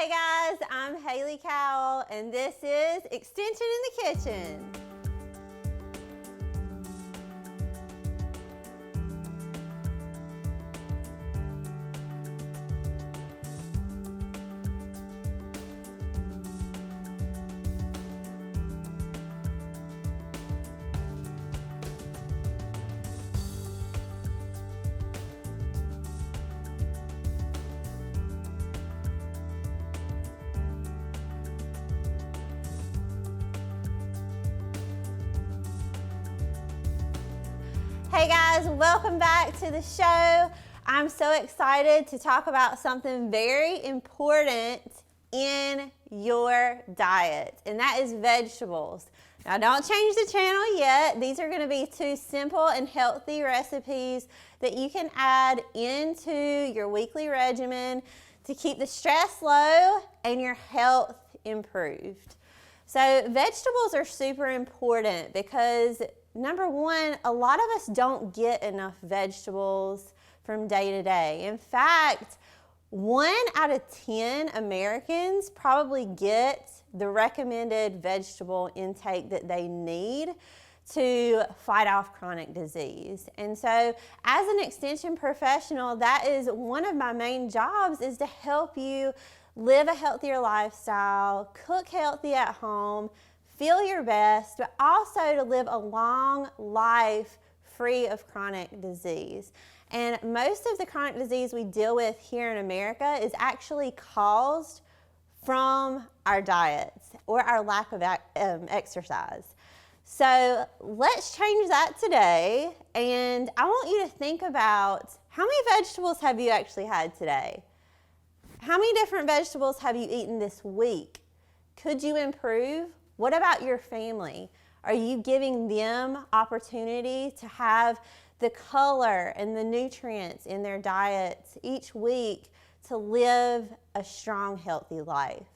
Hey guys, I'm Haley Cowell, and this is Extension in the Kitchen. Hey guys, welcome back to the show. I'm so excited to talk about something very important in your diet, and that is vegetables. Now don't change the channel yet. These are going to be two simple and healthy recipes that you can add into your weekly regimen to keep the stress low and your health improved. So vegetables are super important because number one, a lot of us don't get enough vegetables from day to day. In fact, 1 out of 10 Americans probably get the recommended vegetable intake that they need to fight off chronic disease. And so as an extension professional, that is one of my main jobs, is to help you live a healthier lifestyle, cook healthy at home, feel your best, but also to live a long life free of chronic disease. And most of the chronic disease we deal with here in America is actually caused from our diets or our lack of exercise. So let's change that today. And I want you to think about, how many vegetables have you actually had today? How many different vegetables have you eaten this week? Could you improve? What about your family? Are you giving them opportunity to have the color and the nutrients in their diets each week to live a strong, healthy life?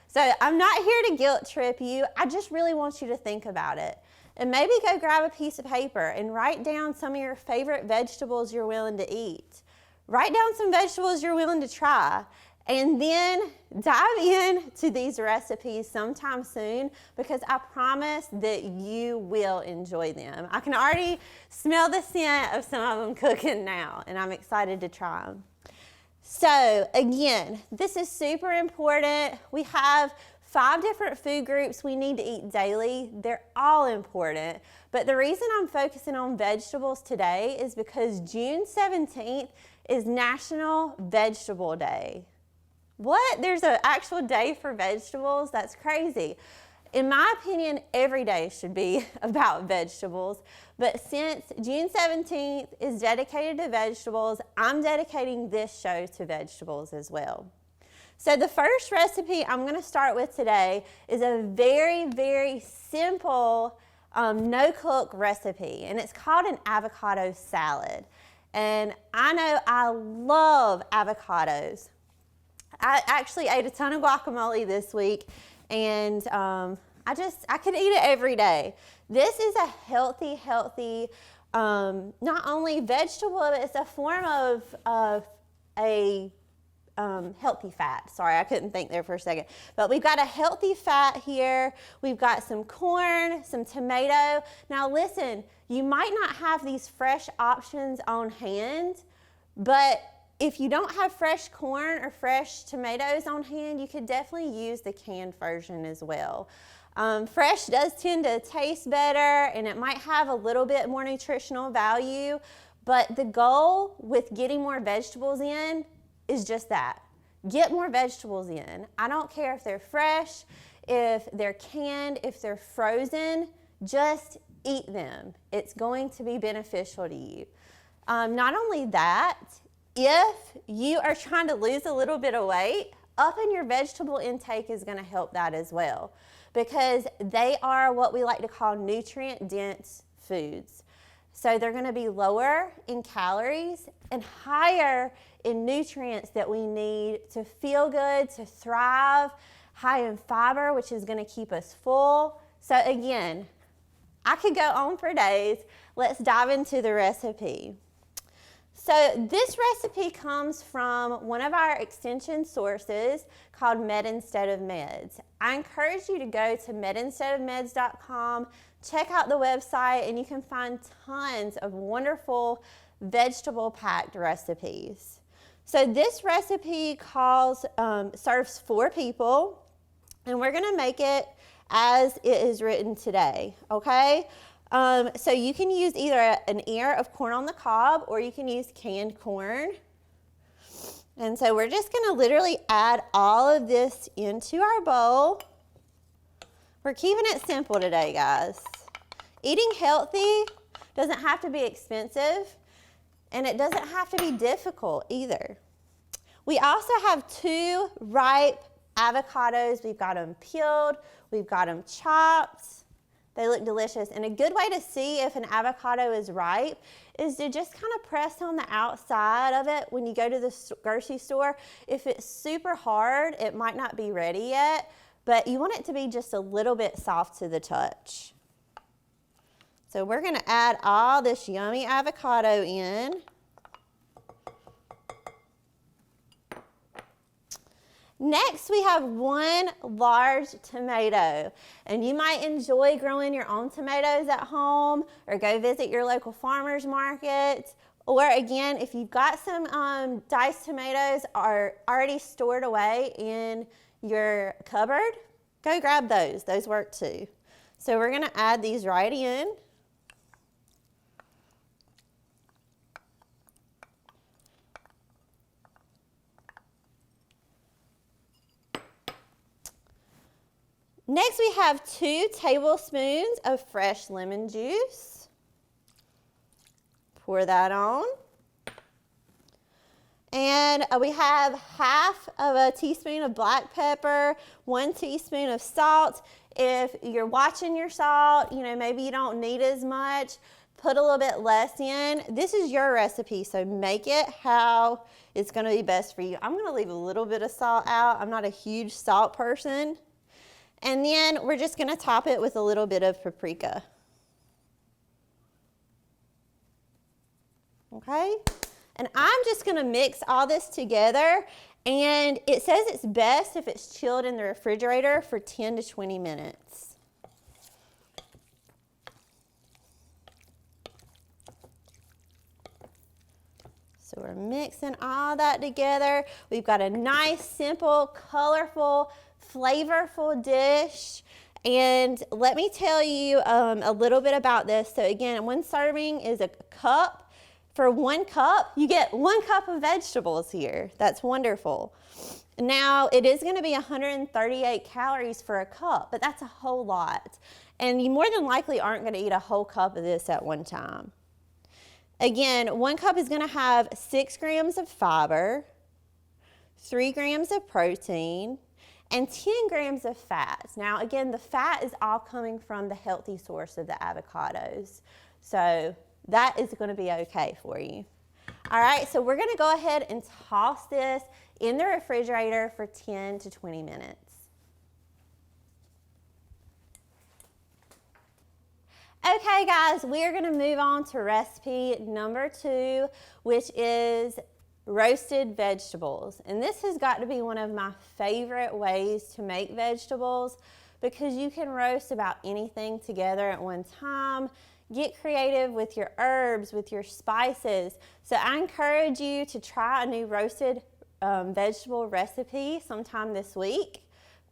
So I'm not here to guilt trip you. I just really want you to think about it. And maybe go grab a piece of paper and write down some of your favorite vegetables you're willing to eat. Write down some vegetables you're willing to try. And then dive in to these recipes sometime soon, because I promise that you will enjoy them. I can already smell the scent of some of them cooking now, and I'm excited to try them. So again, this is super important. We have 5 different food groups we need to eat daily. They're all important. But the reason I'm focusing on vegetables today is because June 17th is National Vegetable Day. What? There's an actual day for vegetables? That's crazy. In my opinion, every day should be about vegetables. But since June 17th is dedicated to vegetables, I'm dedicating this show to vegetables as well. So the first recipe I'm going to start with today is a very, very simple no-cook recipe. And it's called an avocado salad. And I know I love avocados. I actually ate a ton of guacamole this week, and I could eat it every day. This is a healthy, not only vegetable, but it's a form of a healthy fat. Sorry, I couldn't think there for a second. But we've got a healthy fat here. We've got some corn, some tomato. Now listen, you might not have these fresh options on hand, but if you don't have fresh corn or fresh tomatoes on hand, you could definitely use the canned version as well. Fresh does tend to taste better, and it might have a little bit more nutritional value, but the goal with getting more vegetables in is just that. Get more vegetables in. I don't care if they're fresh, if they're canned, if they're frozen, just eat them. It's going to be beneficial to you. Not only that, if you are trying to lose a little bit of weight, upping your vegetable intake is going to help that as well, because they are what we like to call nutrient-dense foods. So they're going to be lower in calories and higher in nutrients that we need to feel good, to thrive, high in fiber, which is going to keep us full. So again, I could go on for days. Let's dive into the recipe. So this recipe comes from one of our extension sources called Med Instead of Meds. I encourage you to go to medinsteadofmeds.com, check out the website, and you can find tons of wonderful vegetable-packed recipes. So this recipe serves 4 people, and we're gonna make it as it is written today, okay? So you can use either an ear of corn on the cob or you can use canned corn. And so we're just gonna literally add all of this into our bowl. We're keeping it simple today, guys. Eating healthy doesn't have to be expensive, and it doesn't have to be difficult either. We also have 2 ripe avocados. We've got them peeled, we've got them chopped. They look delicious. And a good way to see if an avocado is ripe is to just kind of press on the outside of it when you go to the grocery store. If it's super hard, it might not be ready yet, but you want it to be just a little bit soft to the touch. So we're going to add all this yummy avocado in. Next, we have 1 large tomato, and you might enjoy growing your own tomatoes at home or go visit your local farmer's market. Or again, if you've got some diced tomatoes are already stored away in your cupboard, go grab those. Those work too. So we're gonna add these right in. Next, we have 2 tablespoons of fresh lemon juice. Pour that on. And we have half of a teaspoon of black pepper, 1 teaspoon of salt. If you're watching your salt, maybe you don't need as much, put a little bit less in. This is your recipe, so make it how it's gonna be best for you. I'm gonna leave a little bit of salt out. I'm not a huge salt person. And then we're just gonna top it with a little bit of paprika. Okay? And I'm just gonna mix all this together, and it says it's best if it's chilled in the refrigerator for 10 to 20 minutes. So we're mixing all that together. We've got a nice, simple, colorful, flavorful dish. And let me tell you a little bit about this. So again, 1 serving is a cup. For 1 cup, you get 1 cup of vegetables here. That's wonderful. Now, it is going to be 138 calories for a cup, but that's a whole lot. And you more than likely aren't going to eat a whole cup of this at one time. Again, 1 cup is going to have 6 grams of fiber, 3 grams of protein, and 10 grams of fat. Now, again, the fat is all coming from the healthy source of the avocados. So that is going to be okay for you. All right, so we're going to go ahead and toss this in the refrigerator for 10 to 20 minutes. Okay, guys, we're going to move on to recipe number 2, which is roasted vegetables. And this has got to be one of my favorite ways to make vegetables because you can roast about anything together at one time. Get creative with your herbs, with your spices. So I encourage you to try a new roasted vegetable recipe sometime this week.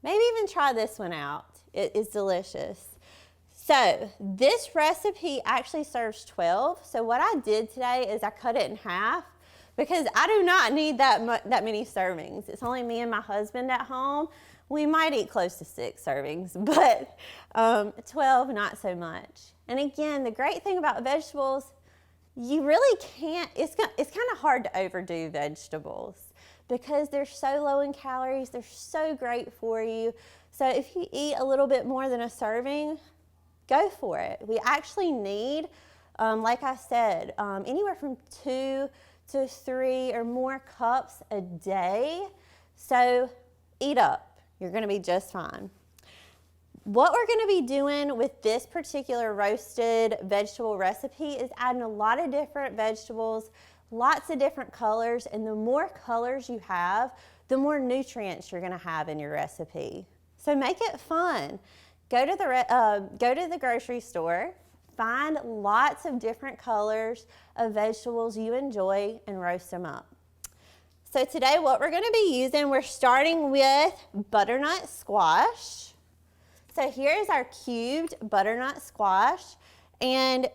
Maybe even try this one out. It is delicious. So this recipe actually serves 12. So what I did today is I cut it in half because I do not need that many servings. It's only me and my husband at home. We might eat close to 6 servings, but 12, not so much. And again, the great thing about vegetables, you really can't, it's kind of hard to overdo vegetables because they're so low in calories, they're so great for you. So if you eat a little bit more than a serving, go for it. We actually need, like I said, anywhere from 2 to 3 or more cups a day. So eat up. You're going to be just fine. What we're going to be doing with this particular roasted vegetable recipe is adding a lot of different vegetables lots of different colors, and the more colors you have, the more nutrients you're gonna have in your recipe. So make it fun. Go to the grocery store, find lots of different colors of vegetables you enjoy and roast them up. So today what we're gonna be using, we're starting with butternut squash. So here's our cubed butternut squash, and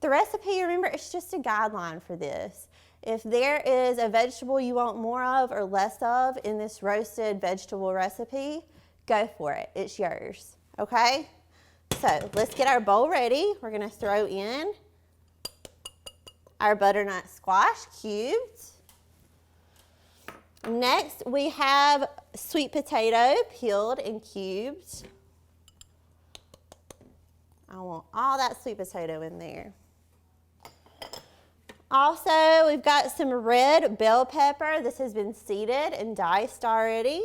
the recipe, remember, it's just a guideline for this. If there is a vegetable you want more of or less of in this roasted vegetable recipe, go for it, it's yours, okay? So let's get our bowl ready. We're gonna throw in our butternut squash cubed. Next, we have sweet potato peeled and cubed. I want all that sweet potato in there. Also, we've got some red bell pepper. This has been seeded and diced already.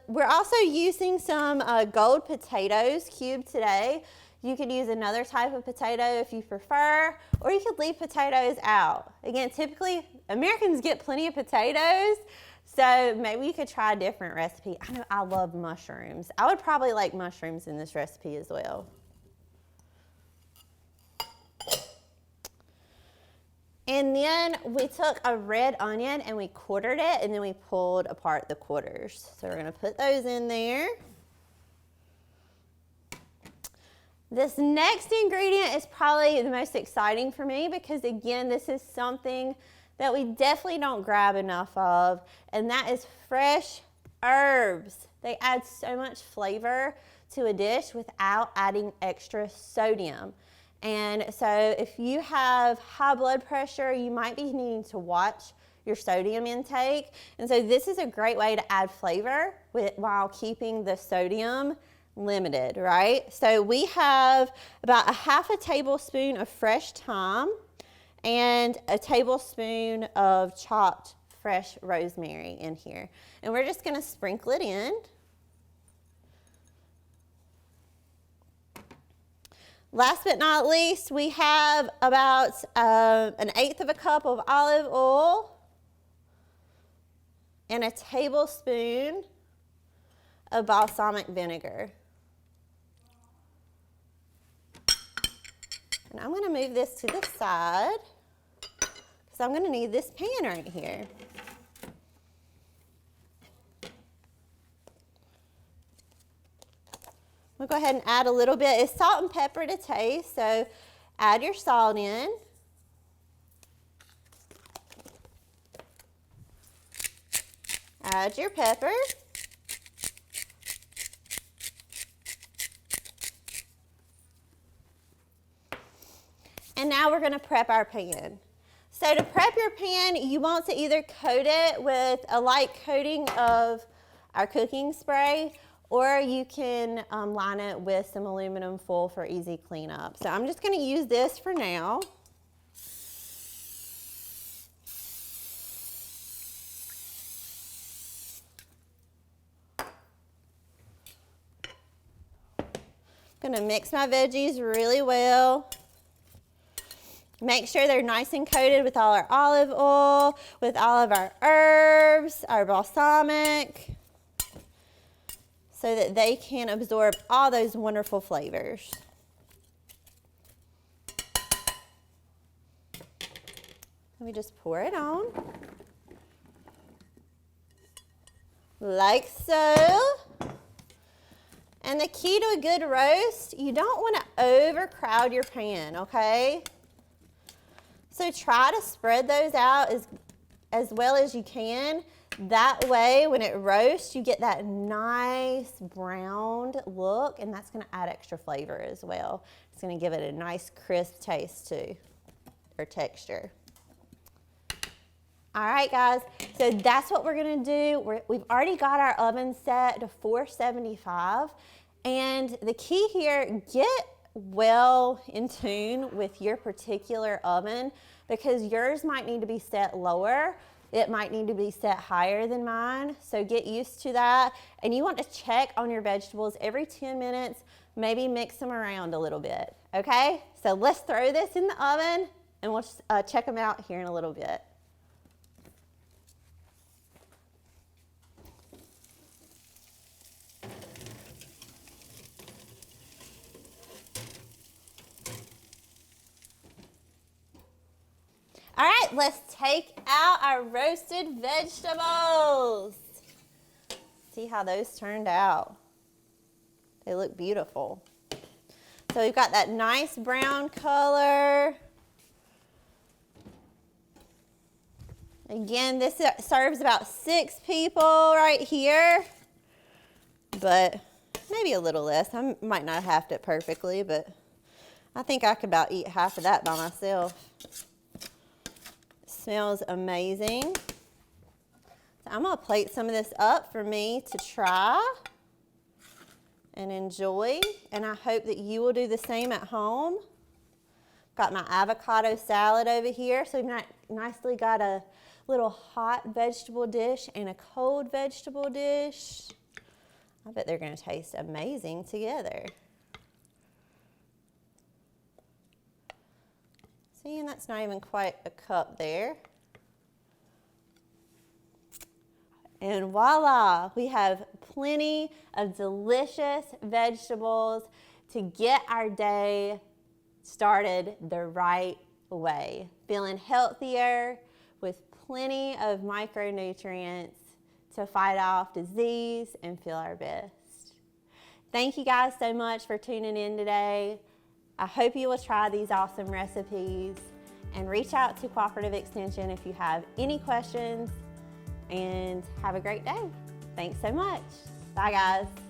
We're also using some gold potatoes cubed today. You could use another type of potato if you prefer, or you could leave potatoes out. Again, typically Americans get plenty of potatoes, so maybe you could try a different recipe. I know I love mushrooms. I would probably like mushrooms in this recipe as well. And then we took a red onion and we quartered it, and then we pulled apart the quarters. So we're gonna put those in there. This next ingredient is probably the most exciting for me because, again, this is something that we definitely don't grab enough of, and that is fresh herbs. They add so much flavor to a dish without adding extra sodium. And so if you have high blood pressure, you might be needing to watch your sodium intake. And so this is a great way to add flavor while keeping the sodium limited, right? So we have about a half a tablespoon of fresh thyme and a tablespoon of chopped fresh rosemary in here. And we're just gonna sprinkle it in. Last but not least, we have about 1/8 of a cup of olive oil and a tablespoon of balsamic vinegar. And I'm gonna move this to the side because I'm gonna need this pan right here. We'll go ahead and add a little bit. It's salt and pepper to taste, so add your salt in. Add your pepper. And now we're gonna prep our pan. So to prep your pan, you want to either coat it with a light coating of our cooking spray, or you can line it with some aluminum foil for easy cleanup. So I'm just gonna use this for now. I'm gonna mix my veggies really well. Make sure they're nice and coated with all our olive oil, with all of our herbs, our balsamic, so that they can absorb all those wonderful flavors. Let me just pour it on. Like so. And the key to a good roast, you don't want to overcrowd your pan, okay? So try to spread those out as well as you can. That way, when it roasts, you get that nice browned look, and that's gonna add extra flavor as well. It's gonna give it a nice crisp taste too, or texture. All right, guys, so that's what we're gonna do. We've already got our oven set to 475, and the key here, get well in tune with your particular oven, because yours might need to be set lower. It might need to be set higher than mine, so get used to that. And you want to check on your vegetables every 10 minutes maybe mix them around a little bit, okay? So let's throw this in the oven and we'll check them out here in a little bit. All right, let's take out our roasted vegetables. See how those turned out. They look beautiful. So we've got that nice brown color. Again, this serves about 6 people right here, but maybe a little less. I might not have halved it perfectly, but I think I could about eat half of that by myself. Smells amazing. So I'm gonna plate some of this up for me to try and enjoy, and I hope that you will do the same at home. Got my avocado salad over here, so we've nicely got a little hot vegetable dish and a cold vegetable dish. I bet they're gonna taste amazing together. See, and that's not even quite a cup there. And voila, we have plenty of delicious vegetables to get our day started the right way. Feeling healthier with plenty of micronutrients to fight off disease and feel our best. Thank you guys so much for tuning in today. I hope you will try these awesome recipes and reach out to Cooperative Extension if you have any questions, and have a great day. Thanks so much. Bye guys.